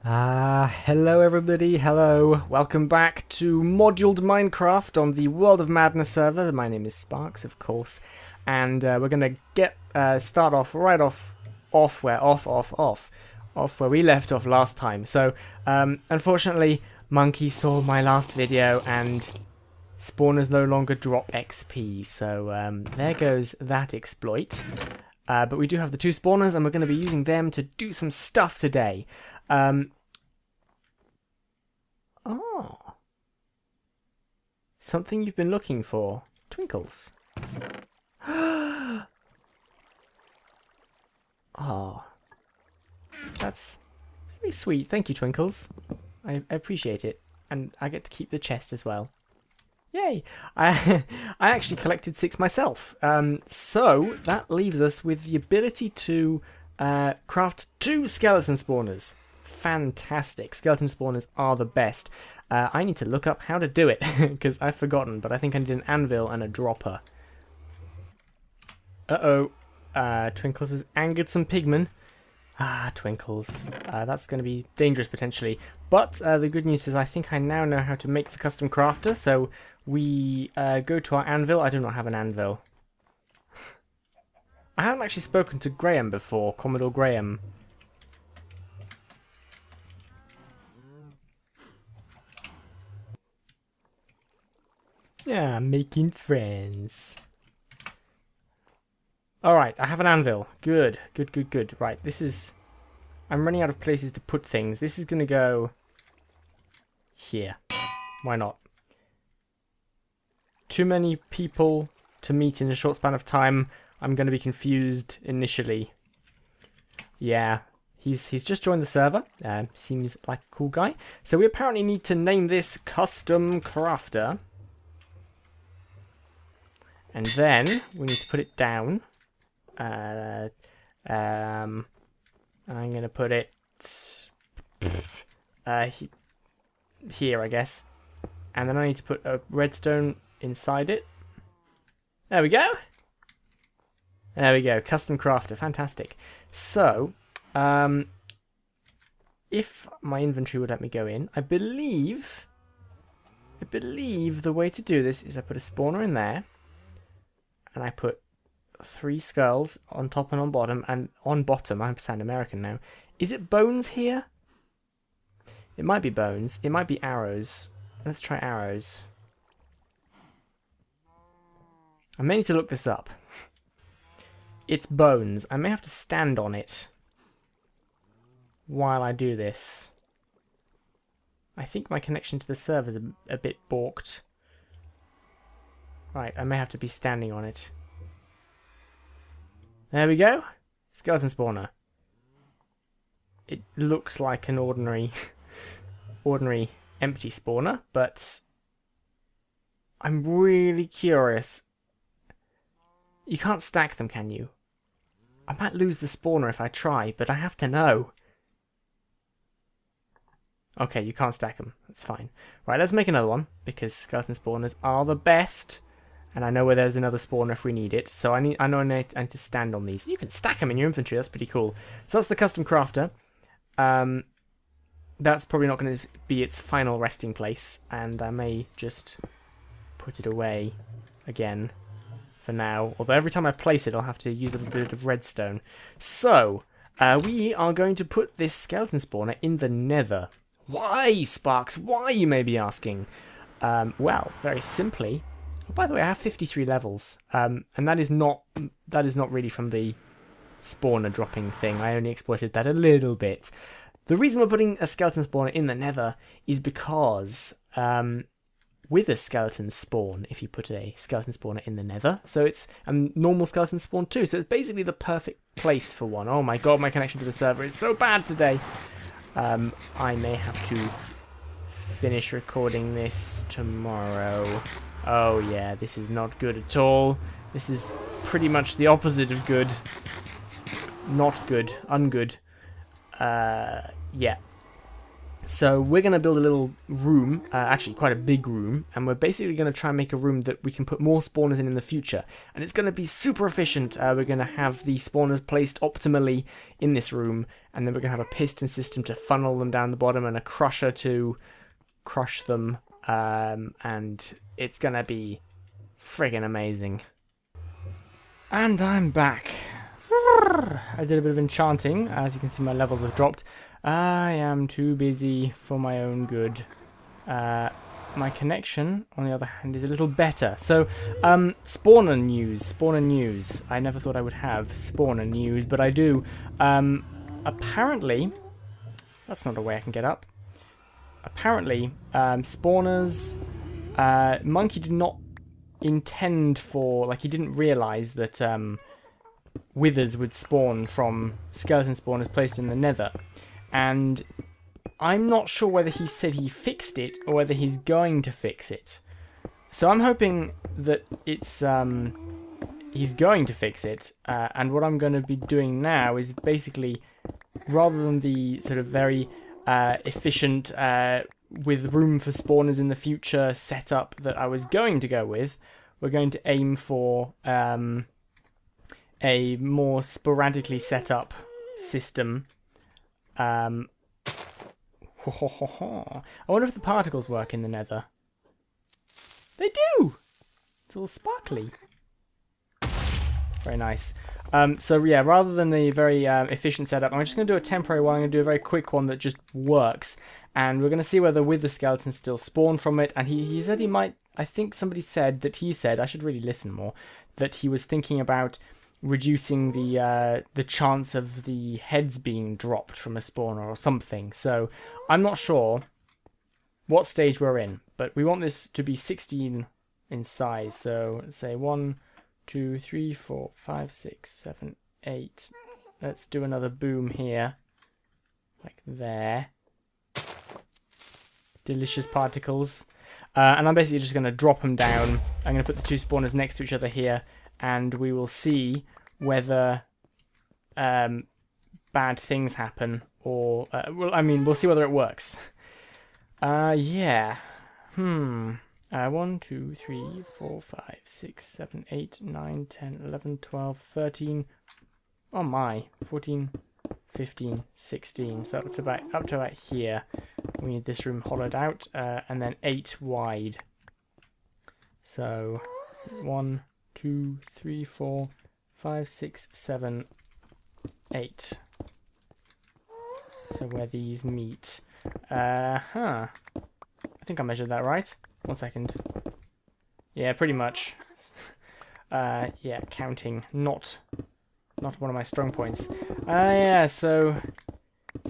Hello everybody, hello. Welcome back to Moduled Minecraft on the World of Madness server. My name is Sparks, of course, and we're gonna start off right off where we left off last time. So, unfortunately, Monkey saw my last video and spawners no longer drop XP, so there goes that exploit. But we do have the two spawners, and we're going to be using them to do some stuff today. Oh. Something you've been looking for. Twinkles. Oh. That's very sweet. Thank you, Twinkles. I appreciate it. And I get to keep the chest as well. Yay! I actually collected 6 myself. So that leaves us with the ability to craft 2 skeleton spawners. Fantastic. Skeleton spawners are the best. I need to look up how to do it because I've forgotten, but I think I need an anvil and a dropper. Uh-oh. Twinkles has angered some pigmen. Twinkles. That's going to be dangerous potentially. But the good news is I think I now know how to make the custom crafter, so we go to our anvil. I do not have an anvil. I haven't actually spoken to Graham before, Commodore Graham. Yeah, making friends. Alright, I have an anvil. Good, good, good, good. Right, this is... I'm running out of places to put things. This is going to go... here. Why not? Too many people to meet in a short span of time. I'm going to be confused initially. Yeah, he's just joined the server. Seems like a cool guy. So we apparently need to name this Custom Crafter. And then we need to put it down. I'm going to put it here, I guess. And then I need to put a redstone inside it. There we go. There we go. Custom crafter. Fantastic. So, if my inventory would let me go in, I believe the way to do this is I put a spawner in there. And I put 3 skulls on top and on bottom. And on bottom, I sound American now. Is it bones here? It might be bones. It might be arrows. Let's try arrows. I may need to look this up. It's bones. I may have to stand on it while I do this. I think my connection to the server is a bit balked. Right, I may have to be standing on it. There we go. Skeleton spawner. It looks like an ordinary empty spawner, but I'm really curious. You can't stack them, can you? I might lose the spawner if I try, but I have to know. Okay, you can't stack them. That's fine. Right, let's make another one, because skeleton spawners are the best. And I know where there's another spawner if we need it. So I know I need to stand on these. You can stack them in your inventory. That's pretty cool. So that's the custom crafter. That's probably not going to be its final resting place. And I may just put it away again for now. Although every time I place it, I'll have to use a bit of redstone. So we are going to put this skeleton spawner in the nether. Why, Sparks? Why, you may be asking? Well, very simply... Oh, by the way, I have 53 levels, and that is not really from the spawner dropping thing. I only exploited that a little bit. The reason we're putting a skeleton spawner in the nether is because with a skeleton spawn, if you put a skeleton spawner in the nether, so it's a normal skeleton spawn too, so it's basically the perfect place for one. Oh my god, my connection to the server is so bad today. I may have to finish recording this tomorrow. Oh yeah, this is not good at all. This is pretty much the opposite of good. Not good. Ungood. Yeah. So we're going to build a little room, actually quite a big room, and we're basically going to try and make a room that we can put more spawners in the future. And it's going to be super efficient. We're going to have the spawners placed optimally in this room, and then we're going to have a piston system to funnel them down the bottom and a crusher to crush them. And it's going to be friggin' amazing. And I'm back. I did a bit of enchanting. As you can see, my levels have dropped. I am too busy for my own good. My connection, on the other hand, is a little better. So, spawner news. I never thought I would have spawner news, but I do. Apparently, that's not a way I can get up. Apparently, spawners, Monkey did not intend for, like, he didn't realise that withers would spawn from skeleton spawners placed in the nether. And I'm not sure whether he said he fixed it or whether he's going to fix it. So I'm hoping that it's he's going to fix it. And what I'm going to be doing now is basically, rather than the sort of very efficient, with room for spawners in the future setup that I was going to go with, we're going to aim for a more sporadically set up system. I wonder if the particles work in the nether. They do! It's all sparkly. Very nice. So yeah, rather than the very efficient setup, I'm just going to do a temporary one. I'm going to do a very quick one that just works. And we're going to see whether with the skeletons still spawn from it. And he said he might, I think somebody said that he said, I should really listen more, that he was thinking about reducing the chance of the heads being dropped from a spawner or something. So I'm not sure what stage we're in, but we want this to be 16 in size. So let's say 1, 2, 3, 4, 5, 6, 7, 8. Let's do another boom here, like there. Delicious particles. And I'm basically just going to drop them down. I'm going to put the two spawners next to each other here, and we will see whether bad things happen, or well, I mean, we'll see whether it works. Yeah. 1, 2, 3, 4, 5, 6, 7, 8, 9, 10, 11, 12, 13. Oh my, 14, 15, 16. So up to about here. We need this room hollowed out, and then 8 wide. So 1, 2, 3, 4, 5, 6, 7, 8. So where these meet. I think I measured that right. 1 second. Yeah, pretty much. Yeah, counting, not one of my strong points. Yeah, so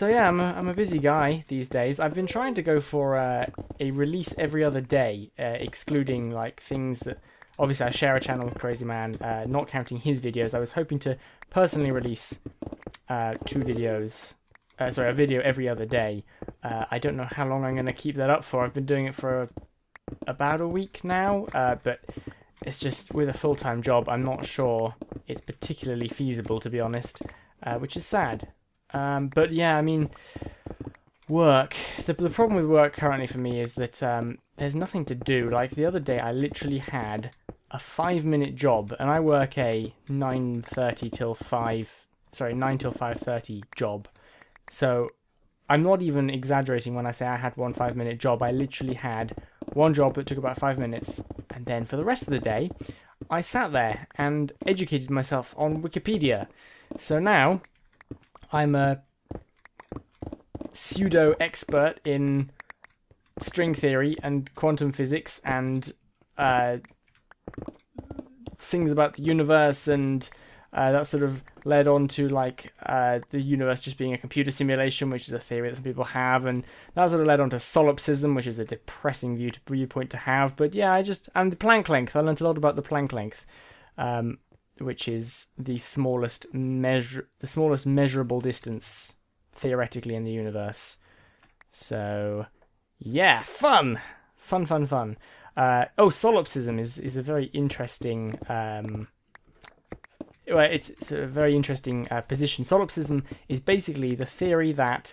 yeah, I'm a busy guy these days. I've been trying to go for a release every other day, excluding like things that, obviously I share a channel with Crazy Man, not counting his videos. I was hoping to personally release 2 videos, sorry, a video every other day. I don't know how long I'm going to keep that up for. I've been doing it for about a week now, but it's just with a full-time job, I'm not sure it's particularly feasible, to be honest, which is sad. But yeah, I mean, work. The problem with work currently for me is that there's nothing to do. Like the other day, I literally had a 5-minute job, and I work a 9 till 5:30 job. So I'm not even exaggerating when I say I had one 5-minute job. I literally had one job that took about 5 minutes, and then for the rest of the day, I sat there and educated myself on Wikipedia. So now I'm a pseudo-expert in string theory and quantum physics and things about the universe, and that sort of led on to like the universe just being a computer simulation, which is a theory that some people have, and that sort of led on to solipsism, which is a depressing viewpoint to have. But yeah, and the Planck length. I learned a lot about the Planck length, which is the smallest measurable distance theoretically in the universe. So yeah, fun. Solipsism is a very interesting. Well, it's a very interesting position. Solipsism is basically the theory that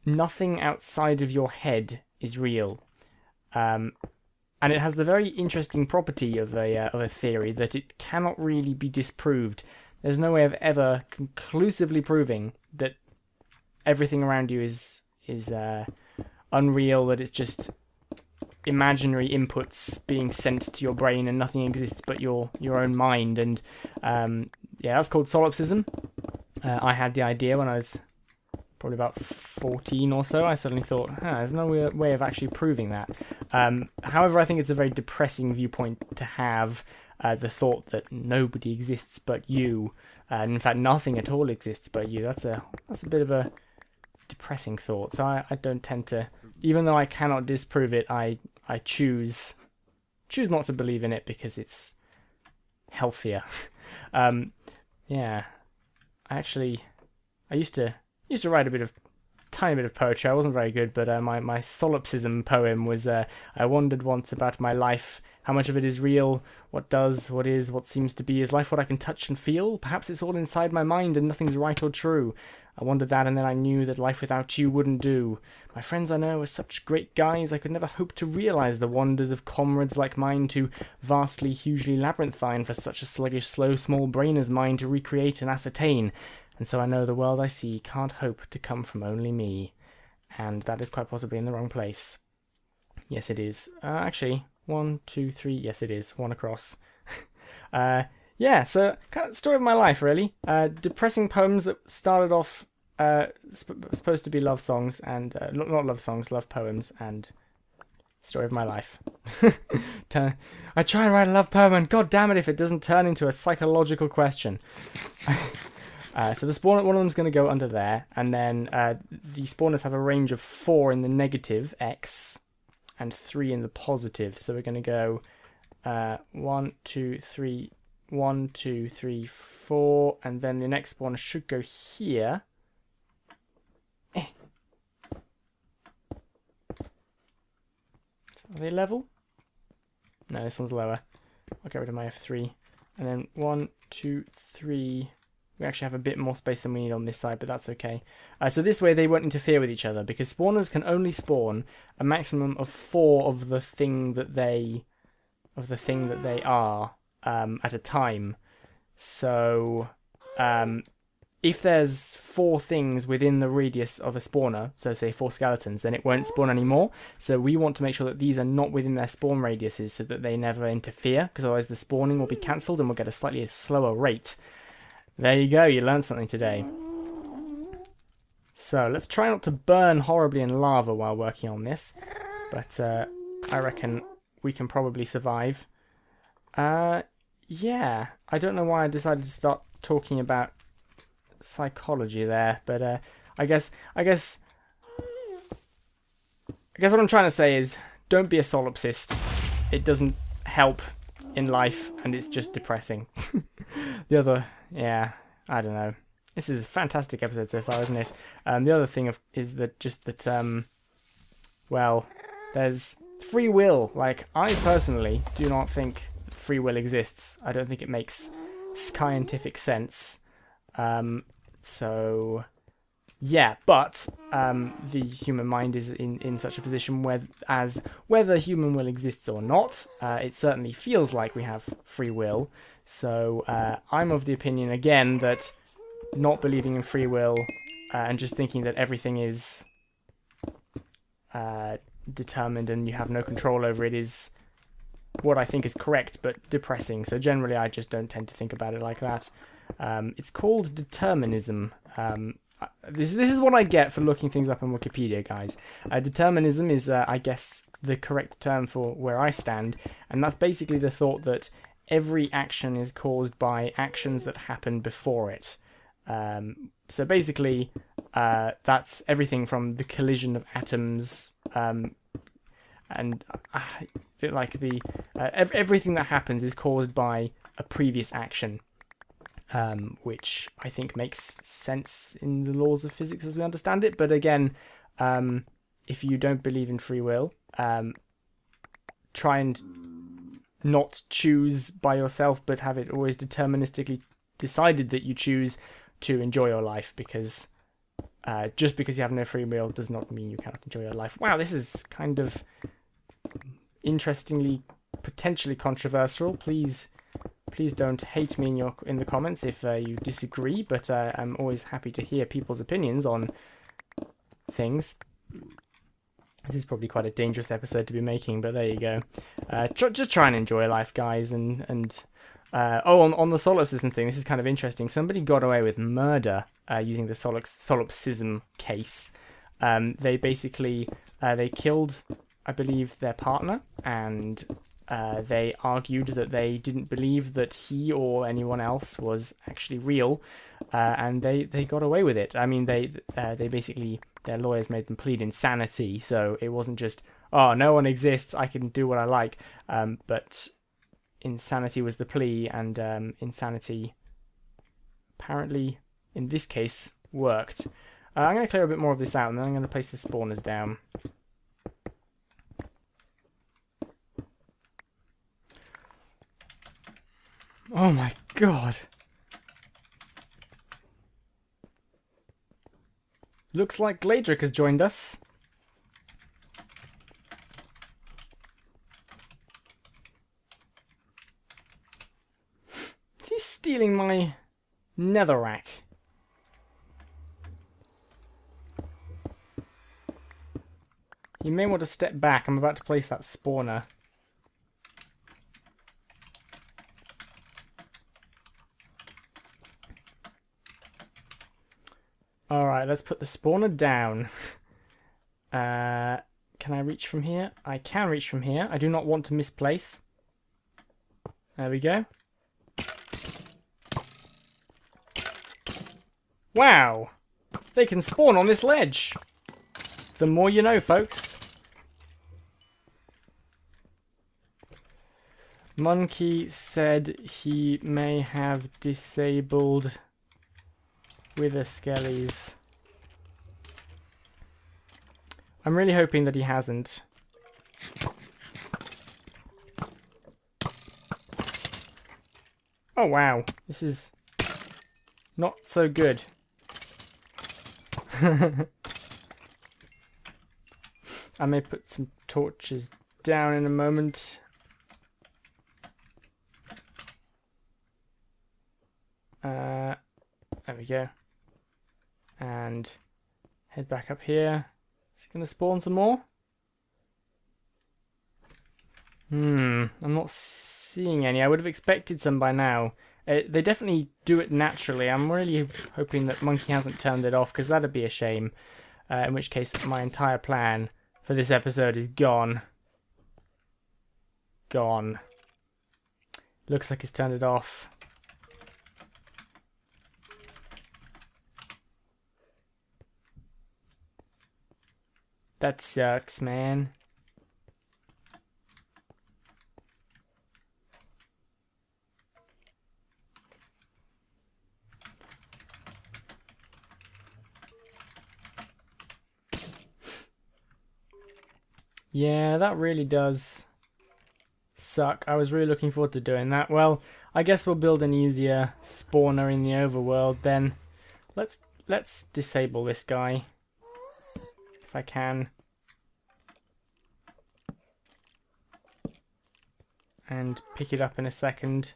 nothing outside of your head is real. And it has the very interesting property of a theory that it cannot really be disproved. There's no way of ever conclusively proving that everything around you is unreal, that it's just imaginary inputs being sent to your brain and nothing exists but your own mind. And yeah, that's called solipsism. I had the idea when I was probably about 14 or so. I suddenly thought, there's no way of actually proving that. However, I think it's a very depressing viewpoint to have, the thought that nobody exists but you, and in fact nothing at all exists but you. That's a bit of a depressing thought. So I don't tend to, even though I cannot disprove it, I choose not to believe in it because it's healthier. Yeah, I used to write a tiny bit of poetry. I wasn't very good, but my solipsism poem was, I wondered once about my life, how much of it is real, what does, what is, what seems to be. Is life what I can touch and feel? Perhaps it's all inside my mind and nothing's right or true. I wondered that, and then I knew that life without you wouldn't do. My friends I know are such great guys, I could never hope to realise the wonders of comrades like mine, too vastly, hugely labyrinthine for such a sluggish, slow, small brain as mine to recreate and ascertain. And so I know the world I see can't hope to come from only me. And that is quite possibly in the wrong place. Yes, it is. Actually, 1, 2, 3, yes it is. 1 across. Yeah, so kind of story of my life, really. Depressing poems that started off supposed to be love songs, and not love songs, love poems, and story of my life. I try and write a love poem, and god damn it if it doesn't turn into a psychological question. So the spawner, one of them is going to go under there, and then the spawners have a range of 4 in the negative x and 3 in the positive. So we're going to go 1, 2, 3, 1, 2, 3, 4, and then the next spawner should go here. Are they level? No, this one's lower. I'll get rid of my F3. And then 1, 2, 3. We actually have a bit more space than we need on this side, but that's okay. So this way they won't interfere with each other, because spawners can only spawn a maximum of 4 of the thing that they are at a time. So if there's 4 things within the radius of a spawner, so say 4 skeletons, then it won't spawn anymore. So we want to make sure that these are not within their spawn radiuses so that they never interfere, because otherwise the spawning will be cancelled and we'll get a slightly slower rate. There you go, you learned something today. So let's try not to burn horribly in lava while working on this, but I reckon we can probably survive. Yeah, I don't know why I decided to start talking about psychology there, but I guess what I'm trying to say is, don't be a solipsist. It doesn't help in life, and it's just depressing. Yeah, I don't know. This is a fantastic episode so far, isn't it? The other thing is that well, there's free will. Like, I personally do not think free will exists. I don't think it makes scientific sense. So yeah, but the human mind is in such a position whether human will exists or not, it certainly feels like we have free will. So I'm of the opinion, again, that not believing in free will and just thinking that everything is determined and you have no control over it is what I think is correct, but depressing. So generally I just don't tend to think about it like that. It's called determinism. This is what I get for looking things up on Wikipedia, guys. Determinism is, I guess, the correct term for where I stand, and that's basically the thought that every action is caused by actions that happen before it. So basically, that's everything from the collision of atoms, and like everything that happens is caused by a previous action. Which I think makes sense in the laws of physics as we understand it. But again, if you don't believe in free will, try and not choose by yourself, but have it always deterministically decided that you choose to enjoy your life, because just because you have no free will does not mean you cannot enjoy your life. Wow, this is kind of interestingly, potentially controversial. Please don't hate me in the comments if you disagree, but I'm always happy to hear people's opinions on things. This is probably quite a dangerous episode to be making, but there you go. Just try and enjoy life, guys, on the solipsism thing, this is kind of interesting. Somebody got away with murder using the solipsism case. They basically they killed, I believe, their partner, and they argued that they didn't believe that he or anyone else was actually real, and they got away with it. I mean, they basically, their lawyers made them plead insanity, so it wasn't just, oh, no one exists, I can do what I like, but insanity was the plea, and insanity apparently in this case worked. I'm going to clear a bit more of this out, and then I'm going to place the spawners down. Oh my god! Looks like Gladrick has joined us. Is he stealing my netherrack? You may want to step back. I'm about to place that spawner. Alright, let's put the spawner down. Can I reach from here? I can reach from here. I do not want to misplace. There we go. Wow! They can spawn on this ledge! The more you know, folks. Monkey said he may have disabled wither skellies. I'm really hoping that he hasn't. Oh wow, this is not so good. I may put some torches down in a moment. There we go. And head back up here. Is it going to spawn some more? I'm not seeing any. I would have expected some by now. They definitely do it naturally. I'm really hoping that Monkey hasn't turned it off, because that'd be a shame. In which case, my entire plan for this episode is gone. Gone. Looks like he's turned it off. That sucks, man. Yeah, that really does suck. I was really looking forward to doing that. Well, I guess we'll build an easier spawner in the overworld then. Let's disable this guy. If I can. And pick it up in a second.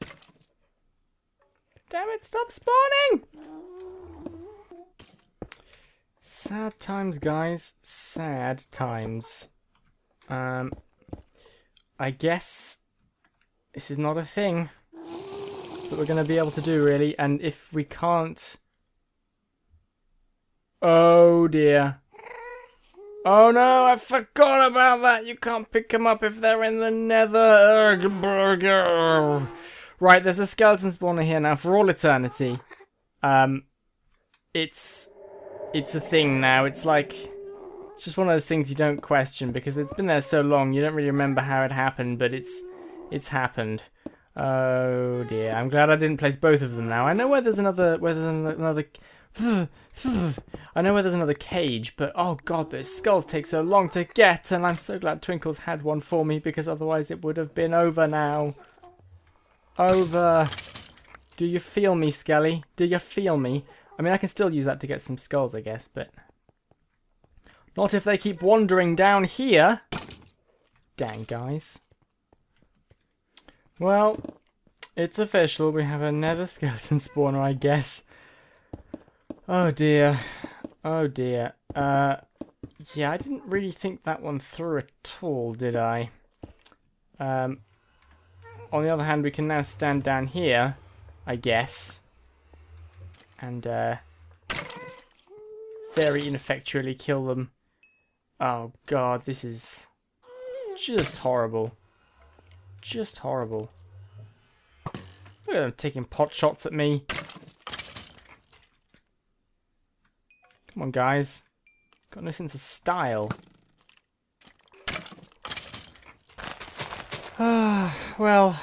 Damn it, stop spawning! Sad times, guys. Sad times. I guess this is not a thing that we're going to be able to do, really. And if we can't... Oh, dear. Oh, no, I forgot about that. You can't pick them up if they're in the nether. Right, there's a skeleton spawner here now for all eternity. It's a thing now. It's like... It's just one of those things you don't question, because it's been there so long, you don't really remember how it happened, but it's happened. Oh dear, I'm glad I didn't place both of them now. I know where there's another, I know where there's another cage, but oh god, those skulls take so long to get, and I'm so glad Twinkles had one for me, because otherwise it would have been over now. Over. Do you feel me, Skelly? Do you feel me? I mean, I can still use that to get some skulls, I guess, but not if they keep wandering down here. Dang, guys. Well, it's official. We have a nether skeleton spawner, I guess. Oh, dear. Oh, dear. Yeah, I didn't really think that one through at all, did I? On the other hand, we can now stand down here, I guess. And, very ineffectually kill them. Oh, God, this is just horrible. Just horrible. Look at them taking pot shots at me. Come on, guys. Got no sense of style. Well,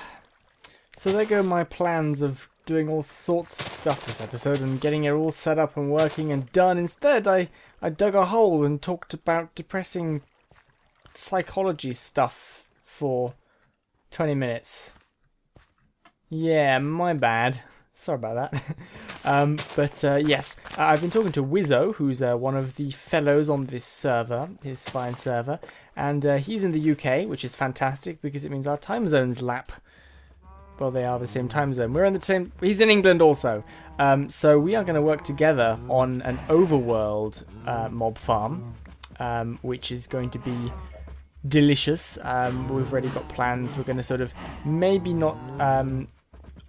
so there go my plans of doing all sorts of stuff this episode and getting it all set up and working and done. Instead, I dug a hole and talked about depressing psychology stuff for 20 minutes. Yeah, my bad. Sorry about that. But yes, I've been talking to Wizzo, who's one of the fellows on this server, his fine server, and he's in the UK, which is fantastic because it means our time zones lap. Well, they are the same time zone. We're in the same. He's in England also. So we are going to work together on an overworld mob farm, which is going to be delicious. We've already got plans. We're going to sort of maybe not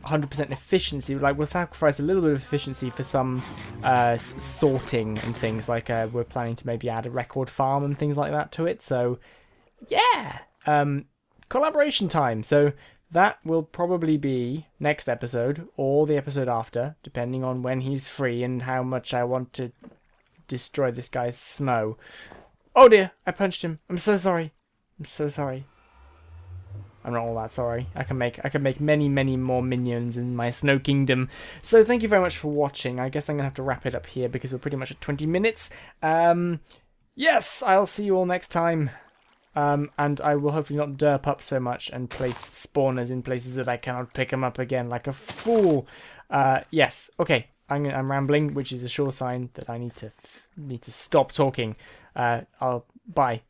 100% efficiency. Like, we'll sacrifice a little bit of efficiency for some sorting and things. Like we're planning to maybe add a record farm and things like that to it. So yeah, collaboration time. So that will probably be next episode or the episode after, depending on when he's free and how much I want to destroy this guy's snow. Oh dear, I punched him. I'm so sorry. I'm so sorry. I'm not all that sorry. I can make many, many more minions in my Snow Kingdom. So thank you very much for watching. I guess I'm gonna have to wrap it up here because we're pretty much at 20 minutes. Yes, I'll see you all next time. And I will hopefully not derp up so much and place spawners in places that I cannot pick them up again like a fool. Yes, okay. I'm rambling, which is a sure sign that I need to stop talking. Bye.